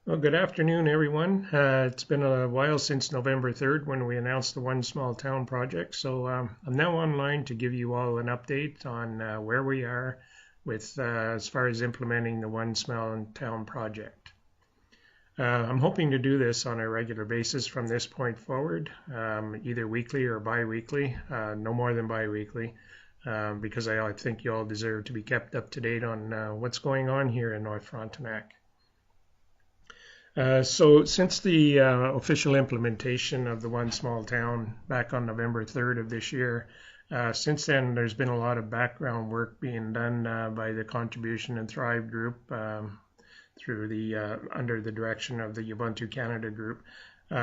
Well, good afternoon, everyone. It's been a while since November 3rd when we announced the One Small Town project. So I'm now online to give you all an update on where we are with as far as implementing the One Small Town project. I'm hoping to do this on a regular basis from this point forward, either weekly or bi-weekly, no more than bi-weekly, because I think you all deserve to be kept up to date on what's going on here in North Frontenac. So since the official implementation of the One Small Town back on November 3rd of this year, since then there's been a lot of background work being done by the Contribution and Thrive group through the under the direction of the Ubuntu Canada group.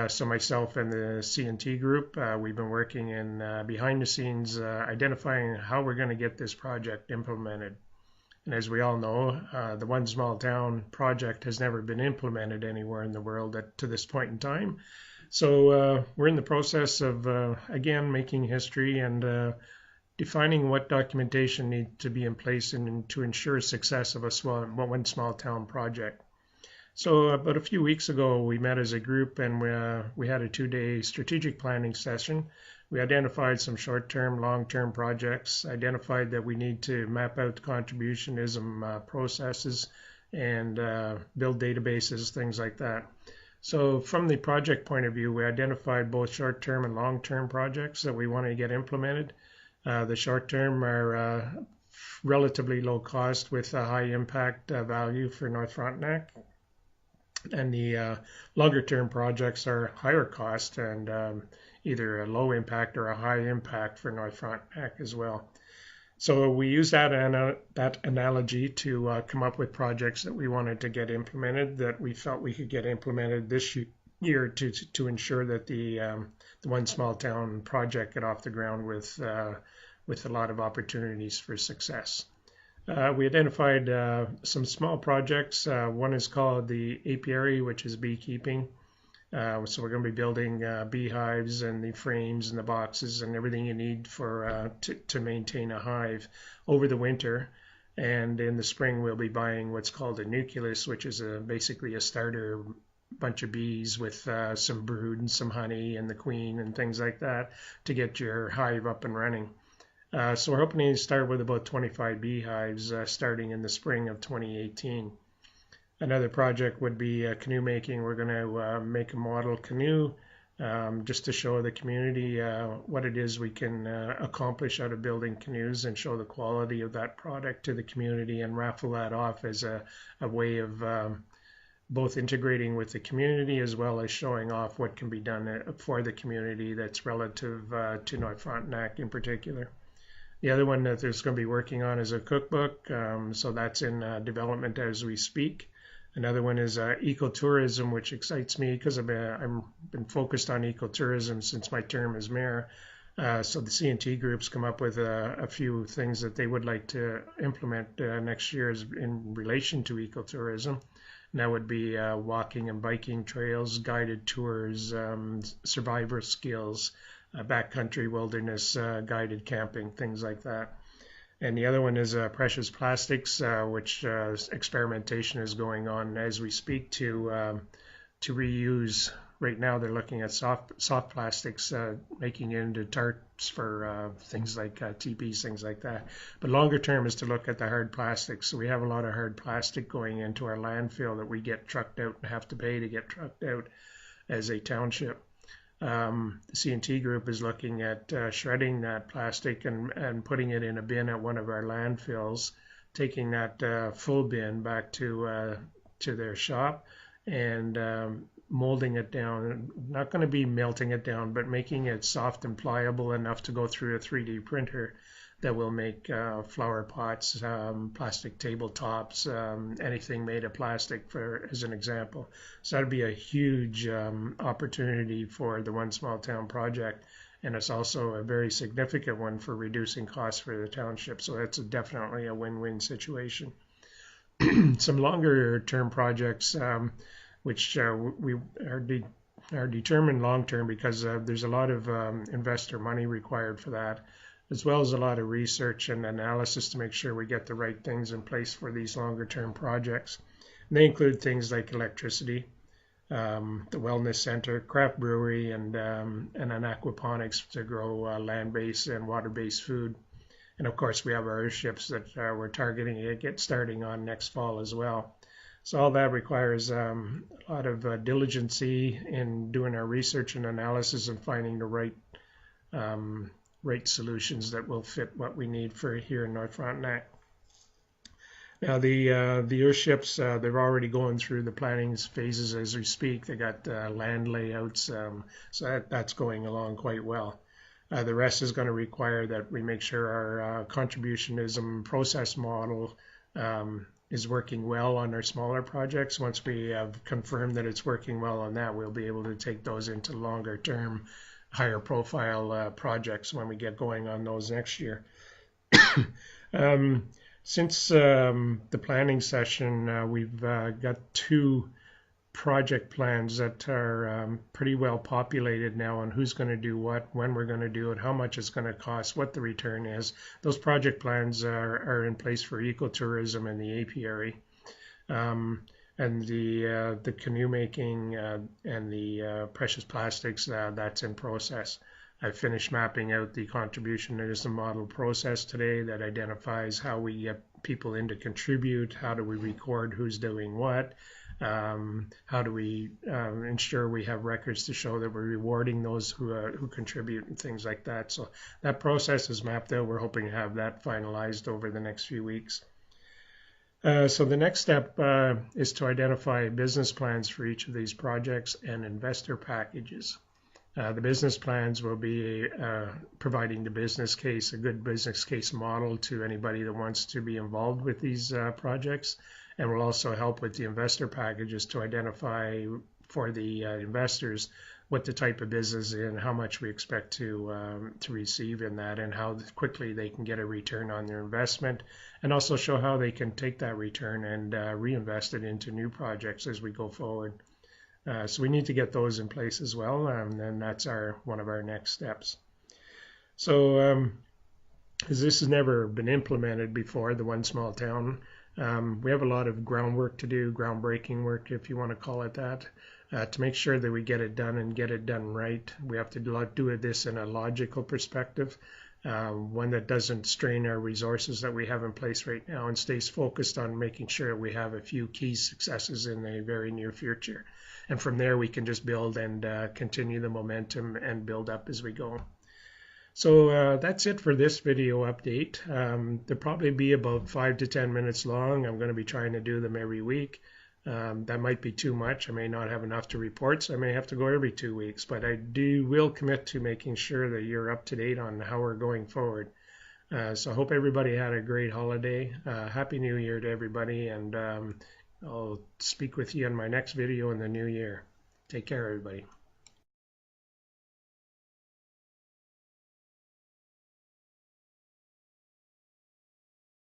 So myself and the C&T group, we've been working in behind the scenes identifying how we're going to get this project implemented. And as we all know, the One Small Town project has never been implemented anywhere in the world to this point in time. So we're in the process of, again, making history and defining what documentation needs to be in place to ensure success of a One Small Town project. So about a few weeks ago, we met as a group and we had a 2-day strategic planning session. We identified some short-term, long-term projects, identified that we need to map out contributionism processes and build databases, things like that. So from the project point of view, we identified both short-term and long-term projects that we want to get implemented. The short-term are relatively low cost with a high impact value for North Frontenac. And the longer-term projects are higher cost and either a low impact or a high impact for North Frontenac as well. So we used that analogy to come up with projects that we wanted to get implemented, that we felt we could get implemented this year to ensure that the One Small Town project get off the ground with a lot of opportunities for success. We identified some small projects. One is called the apiary, which is beekeeping. So we're going to be building beehives and the frames and the boxes and everything you need for to maintain a hive over the winter. And in the spring, we'll be buying what's called a nucleus, which is basically a starter bunch of bees with some brood and some honey and the queen and things like that to get your hive up and running. So we're hoping to start with about 25 beehives starting in the spring of 2018. Another project would be canoe making. We're going to make a model canoe just to show the community what it is we can accomplish out of building canoes and show the quality of that product to the community and raffle that off as a way of both integrating with the community as well as showing off what can be done for the community that's relative to North Frontenac in particular. The other one that there's going to be working on is a cookbook, so that's in development as we speak. Another one is ecotourism, which excites me because I've been focused on ecotourism since my term as mayor. So the C&T groups come up with a few things that they would like to implement next year in relation to ecotourism. And that would be walking and biking trails, guided tours, survivor skills, backcountry wilderness, guided camping, things like that. And the other one is precious plastics, which experimentation is going on as we speak to reuse. Right now they're looking at soft plastics, making it into tarps for things like teepees, things like that. But longer term is to look at the hard plastics. So we have a lot of hard plastic going into our landfill that we get trucked out and have to pay to get trucked out as a township. The C&T group is looking at shredding that plastic and putting it in a bin at one of our landfills, taking that full bin back to their shop and molding it down. Not going to be melting it down, but making it soft and pliable enough to go through a 3D printer that will make flower pots, plastic tabletops, anything made of plastic, as an example. So that'd be a huge opportunity for the One Small Town project, and it's also a very significant one for reducing costs for the township. So that's definitely a win-win situation. Some longer-term projects, which we are determined long-term because there's a lot of investor money required for that, as well as a lot of research and analysis to make sure we get the right things in place for these longer term projects. And they include things like electricity, the wellness center, craft brewery, and an aquaponics to grow land-based and water-based food. And of course, we have our airships that we're targeting to get starting on next fall as well. So all that requires a lot of diligence in doing our research and analysis and finding the right solutions that will fit what we need for here in North Frontenac. Now the airships, they're already going through the planning phases as we speak. They got land layouts, so that's going along quite well. The rest is going to require that we make sure our contributionism process model is working well on our smaller projects. Once we have confirmed that it's working well on that, we'll be able to take those into longer term, higher profile projects when we get going on those next year. Since the planning session, we've got 2 project plans that are pretty well populated now on who's going to do what, when we're going to do it, how much it's going to cost, what the return is. Those project plans are in place for ecotourism in the apiary. And the canoe making and the precious plastics, that's in process. I finished mapping out the contributionism model process today that identifies how we get people in to contribute, how do we record who's doing what, how do we ensure we have records to show that we're rewarding those who contribute and things like that. So that process is mapped out. We're hoping to have that finalized over the next few weeks. So the next step is to identify business plans for each of these projects and investor packages. The business plans will be providing the business case, a good business case model to anybody that wants to be involved with these projects, and will also help with the investor packages to identify for the investors what the type of business and how much we expect to receive in that, and how quickly they can get a return on their investment, and also show how they can take that return and reinvest it into new projects as we go forward. So we need to get those in place as well, and that's one of our next steps. So as this has never been implemented before, the One Small Town, we have a lot of groundwork to do, groundbreaking work if you want to call it that, to make sure that we get it done and get it done right. We have to do this in a logical perspective, one that doesn't strain our resources that we have in place right now and stays focused on making sure we have a few key successes in the very near future. And from there, we can just build and continue the momentum and build up as we go. So that's it for this video update. They'll probably be about 5 to 10 minutes long. I'm going to be trying to do them every week. That might be too much. I may not have enough to report, so I may have to go every 2 weeks. But I will commit to making sure that you're up to date on how we're going forward. So I hope everybody had a great holiday. Happy New Year to everybody, and I'll speak with you in my next video in the new year. Take care, everybody.